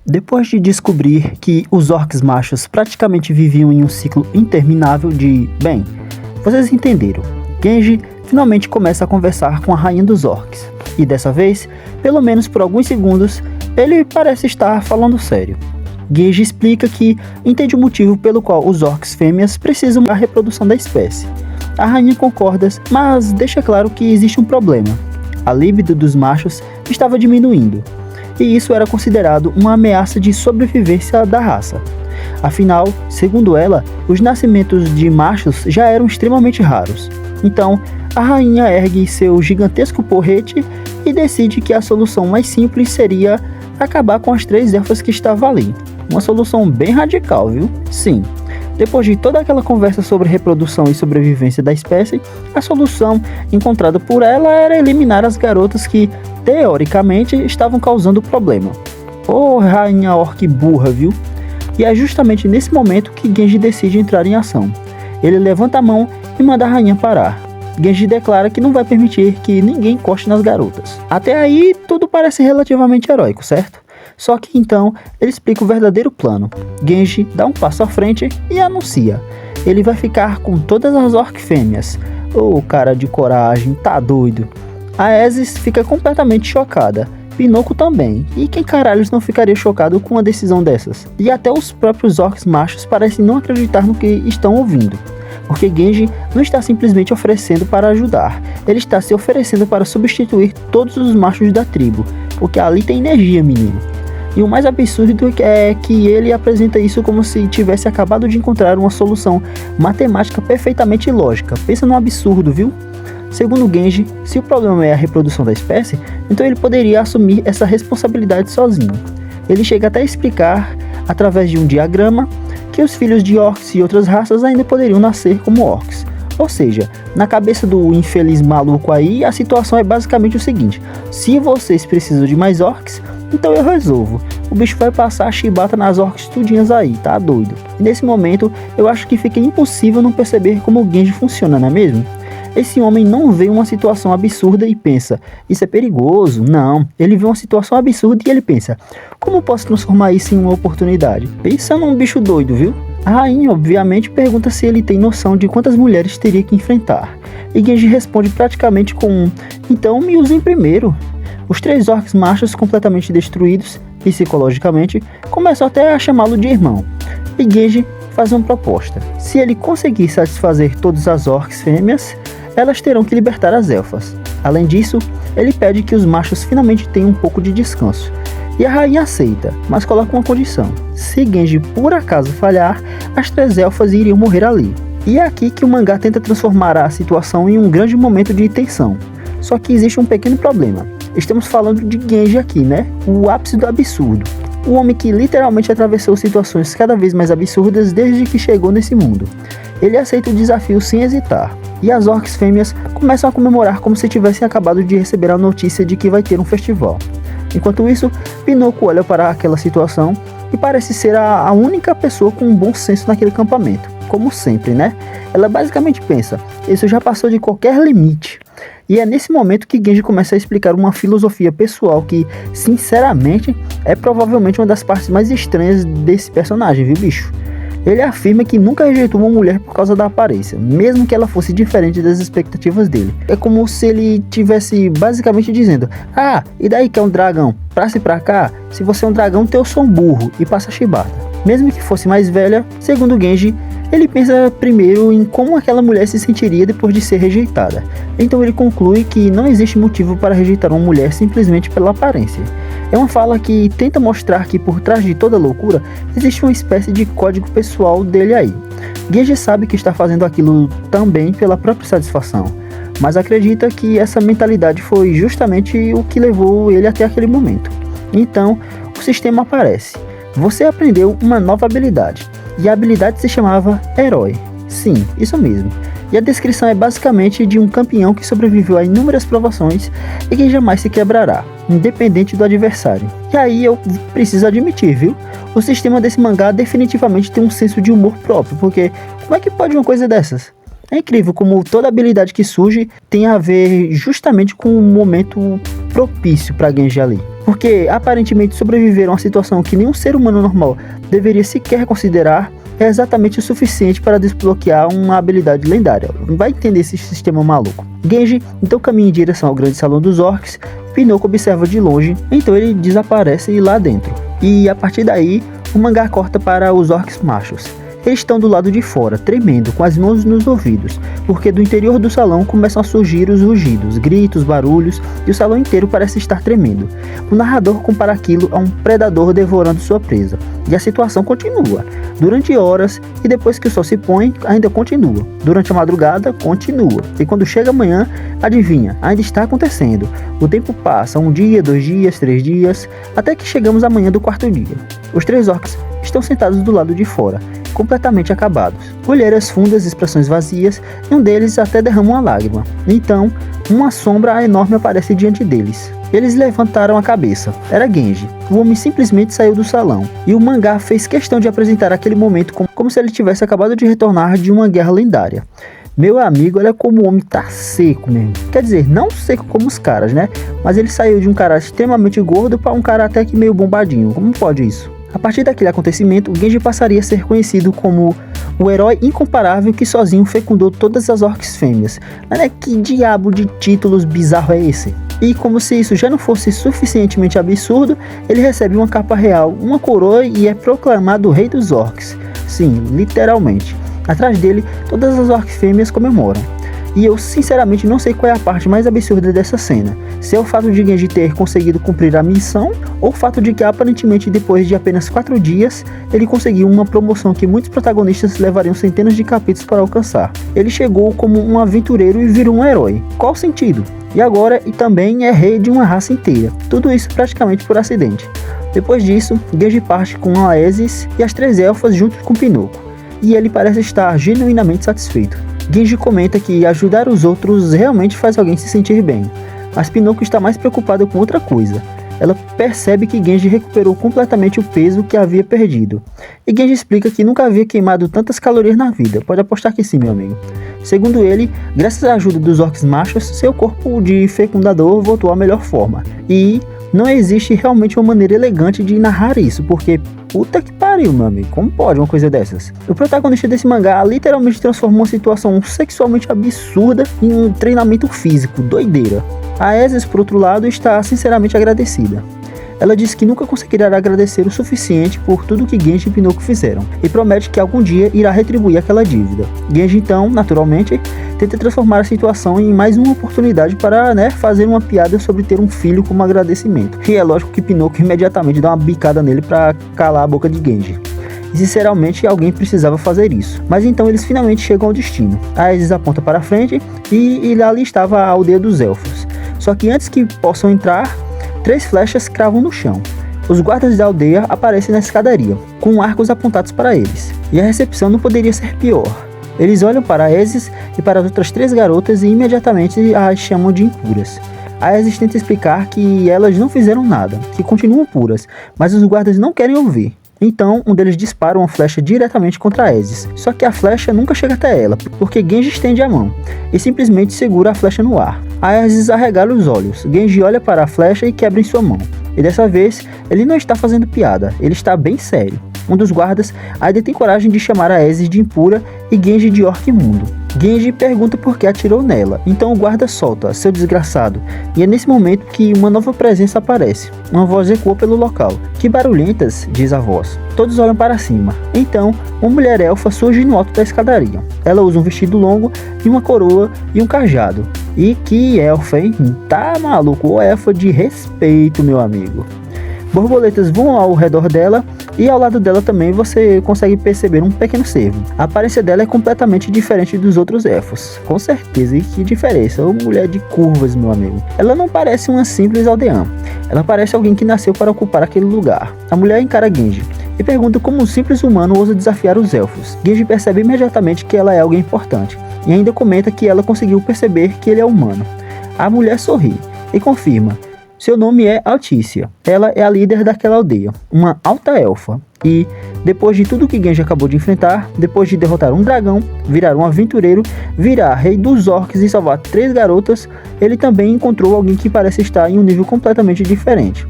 Depois de descobrir que os orcs machos praticamente viviam em um ciclo interminável de... Bem, vocês entenderam. Genji finalmente começa a conversar com a rainha dos orcs. E dessa vez, pelo menos por alguns segundos, ele parece estar falando sério. Genji explica que entende o motivo pelo qual os orcs fêmeas precisam da reprodução da espécie. A rainha concorda, mas deixa claro que existe um problema. A libido dos machos estava diminuindo, e isso era considerado uma ameaça de sobrevivência da raça. Afinal, segundo ela, os nascimentos de machos já eram extremamente raros. Então, a rainha ergue seu gigantesco porrete e decide que a solução mais simples seria acabar com as 3 elfas que estavam ali. Uma solução bem radical, viu? Sim. Depois de toda aquela conversa sobre reprodução e sobrevivência da espécie, a solução encontrada por ela era eliminar as garotas que, teoricamente, estavam causando o problema. Oh, rainha orc burra, viu? E é justamente nesse momento que Genji decide entrar em ação. Ele levanta a mão e manda a rainha parar. Genji declara que não vai permitir que ninguém encoste nas garotas. Até aí, tudo parece relativamente heróico, certo? Só que então, ele explica o verdadeiro plano. Genji dá um passo à frente e anuncia. Ele vai ficar com todas as orc fêmeas. Oh, cara de coragem, tá doido. A Ezis fica completamente chocada. Pinoco também. E quem caralhos não ficaria chocado com uma decisão dessas? E até os próprios orcs machos parecem não acreditar no que estão ouvindo. Porque Genji não está simplesmente oferecendo para ajudar. Ele está se oferecendo para substituir todos os machos da tribo. Porque ali tem energia, menino. E o mais absurdo é que ele apresenta isso como se tivesse acabado de encontrar uma solução matemática perfeitamente lógica. Pensa num absurdo, viu? Segundo Genji, se o problema é a reprodução da espécie, então ele poderia assumir essa responsabilidade sozinho. Ele chega até a explicar, através de um diagrama, que os filhos de orcs e outras raças ainda poderiam nascer como orcs. Ou seja, na cabeça do infeliz maluco aí, a situação é basicamente o seguinte: se vocês precisam de mais orcs, então eu resolvo. O bicho vai passar a chibata nas orcs tudinhas aí, tá doido? E nesse momento, eu acho que fica impossível não perceber como o Genji funciona, não é mesmo? Esse homem não vê uma situação absurda e pensa, isso é perigoso. Não, ele vê uma situação absurda e ele pensa, como posso transformar isso em uma oportunidade? Pensa num bicho doido, viu? A rainha, obviamente, pergunta se ele tem noção de quantas mulheres teria que enfrentar. E Genji responde praticamente com, então me usem primeiro. Os 3 orcs machos completamente destruídos, psicologicamente, começam até a chamá-lo de irmão. E Genji faz uma proposta. Se ele conseguir satisfazer todas as orcs fêmeas, elas terão que libertar as elfas. Além disso, ele pede que os machos finalmente tenham um pouco de descanso. E a rainha aceita, mas coloca uma condição. Se Genji por acaso falhar, as 3 elfas iriam morrer ali. E é aqui que o mangá tenta transformar a situação em um grande momento de tensão. Só que existe um pequeno problema. Estamos falando de Genji aqui, né? O ápice do absurdo. O homem que literalmente atravessou situações cada vez mais absurdas desde que chegou nesse mundo. Ele aceita o desafio sem hesitar. E as orcs fêmeas começam a comemorar como se tivessem acabado de receber a notícia de que vai ter um festival. Enquanto isso, Pinoco olha para aquela situação e parece ser a única pessoa com um bom senso naquele acampamento. Como sempre, né? Ela basicamente pensa, isso já passou de qualquer limite. E é nesse momento que Genji começa a explicar uma filosofia pessoal que, sinceramente, é provavelmente uma das partes mais estranhas desse personagem, viu, bicho? Ele afirma que nunca rejeitou uma mulher por causa da aparência, mesmo que ela fosse diferente das expectativas dele. É como se ele tivesse basicamente dizendo, ah, e daí que é um dragão? Pra se pra cá, se você é um dragão, eu sou um burro, e passa a chibata. Mesmo que fosse mais velha, segundo Genji, ele pensa primeiro em como aquela mulher se sentiria depois de ser rejeitada. Então ele conclui que não existe motivo para rejeitar uma mulher simplesmente pela aparência. É uma fala que tenta mostrar que por trás de toda loucura existe uma espécie de código pessoal dele aí. Genji sabe que está fazendo aquilo também pela própria satisfação, mas acredita que essa mentalidade foi justamente o que levou ele até aquele momento. Então, o sistema aparece. Você aprendeu uma nova habilidade. E a habilidade se chamava Herói. Sim, isso mesmo. E a descrição é basicamente de um campeão que sobreviveu a inúmeras provações e que jamais se quebrará, independente do adversário. E aí eu preciso admitir, viu? O sistema desse mangá definitivamente tem um senso de humor próprio, porque como é que pode uma coisa dessas? É incrível como toda habilidade que surge tem a ver justamente com o momento propício para Genji ali. Porque aparentemente sobreviver a uma situação que nenhum ser humano normal deveria sequer considerar é exatamente o suficiente para desbloquear uma habilidade lendária. Vai entender esse sistema maluco. Genji então caminha em direção ao grande salão dos orcs. Pinocchio observa de longe, então ele desaparece lá dentro. E a partir daí, o mangá corta para os orcs machos. Eles estão do lado de fora, tremendo, com as mãos nos ouvidos, porque do interior do salão começam a surgir os rugidos, gritos, barulhos, e o salão inteiro parece estar tremendo. O narrador compara aquilo a um predador devorando sua presa, e a situação continua. Durante horas, e depois que o sol se põe, ainda continua. Durante a madrugada, continua. E quando chega amanhã, adivinha, ainda está acontecendo. O tempo passa, 1 dia, 2 dias, 3 dias, até que chegamos à manhã do 4º dia. Os 3 orcs estão sentados do lado de fora, completamente acabados. Olheiras fundas, expressões vazias, e um deles até derrama uma lágrima. Então, uma sombra enorme aparece diante deles. Eles levantaram a cabeça. Era Genji. O homem simplesmente saiu do salão, e o mangá fez questão de apresentar aquele momento como se ele tivesse acabado de retornar de uma guerra lendária. Meu amigo, olha como o homem tá seco mesmo. Quer dizer, não seco como os caras, né? Mas ele saiu de um cara extremamente gordo para um cara até que meio bombadinho. Como pode isso? A partir daquele acontecimento, Genji passaria a ser conhecido como o herói incomparável que sozinho fecundou todas as orcs fêmeas. Mas que diabo de títulos bizarro é esse? E como se isso já não fosse suficientemente absurdo, ele recebe uma capa real, uma coroa e é proclamado o rei dos orcs. Sim, literalmente. Atrás dele, todas as orcs fêmeas comemoram. E eu sinceramente não sei qual é a parte mais absurda dessa cena. Se é o fato de Genji ter conseguido cumprir a missão, ou o fato de que aparentemente depois de apenas 4 dias, ele conseguiu uma promoção que muitos protagonistas levariam centenas de capítulos para alcançar. Ele chegou como um aventureiro e virou um herói. Qual o sentido? E agora, e também é rei de uma raça inteira. Tudo isso praticamente por acidente. Depois disso, Genji parte com Aesis e as 3 elfas junto com Pinocchio. E ele parece estar genuinamente satisfeito. Genji comenta que ajudar os outros realmente faz alguém se sentir bem, mas Pinocchio está mais preocupado com outra coisa. Ela percebe que Genji recuperou completamente o peso que havia perdido, e Genji explica que nunca havia queimado tantas calorias na vida. Pode apostar que sim, meu amigo. Segundo ele, graças à ajuda dos orcs machos, seu corpo de fecundador voltou à melhor forma, e não existe realmente uma maneira elegante de narrar isso, porque puta que pariu, meu amigo, como pode uma coisa dessas? O protagonista desse mangá literalmente transformou uma situação sexualmente absurda em um treinamento físico, doideira. A Aesis, por outro lado, está sinceramente agradecida. Ela diz que nunca conseguirá agradecer o suficiente por tudo que Genji e Pinocchio fizeram, e promete que algum dia irá retribuir aquela dívida. Genji então, naturalmente, tenta transformar a situação em mais uma oportunidade para, fazer uma piada sobre ter um filho como agradecimento. E é lógico que Pinocchio imediatamente dá uma bicada nele para calar a boca de Genji. E sinceramente alguém precisava fazer isso. Mas então eles finalmente chegam ao destino. A Aesis aponta para frente e ali estava a aldeia dos elfos. Só que antes que possam entrar, 3 flechas cravam no chão. Os guardas da aldeia aparecem na escadaria, com arcos apontados para eles. E a recepção não poderia ser pior. Eles olham para a Aesis e para as outras 3 garotas e imediatamente as chamam de impuras. A Aesis tenta explicar que elas não fizeram nada, que continuam puras, mas os guardas não querem ouvir. Então, um deles dispara uma flecha diretamente contra a Aesis, só que a flecha nunca chega até ela, porque Genji estende a mão e simplesmente segura a flecha no ar. A Aesis arregala os olhos, Genji olha para a flecha e quebra em sua mão. E dessa vez, ele não está fazendo piada, ele está bem sério. Um dos guardas ainda tem coragem de chamar a Aesis de impura e Genji de orc imundo. Genji pergunta por que atirou nela, então o guarda solta, seu desgraçado, e é nesse momento que uma nova presença aparece. Uma voz ecoa pelo local. Que barulhentas, diz a voz. Todos olham para cima. Então, uma mulher elfa surge no alto da escadaria. Ela usa um vestido longo e uma coroa e um cajado. E que elfa, hein? Tá maluco, ou elfa de respeito, meu amigo. Borboletas voam ao redor dela e ao lado dela também você consegue perceber um pequeno cervo. A aparência dela é completamente diferente dos outros elfos. Com certeza, e que diferença, uma mulher de curvas, meu amigo. Ela não parece uma simples aldeã. Ela parece alguém que nasceu para ocupar aquele lugar. A mulher encara Genji e pergunta como um simples humano ousa desafiar os elfos. Genji percebe imediatamente que ela é alguém importante e ainda comenta que ela conseguiu perceber que ele é humano. A mulher sorri e confirma. Seu nome é Altícia. Ela é a líder daquela aldeia, uma alta elfa. E, depois de tudo que Genji acabou de enfrentar, depois de derrotar um dragão, virar um aventureiro, virar rei dos orcs e salvar 3 garotas, ele também encontrou alguém que parece estar em um nível completamente diferente.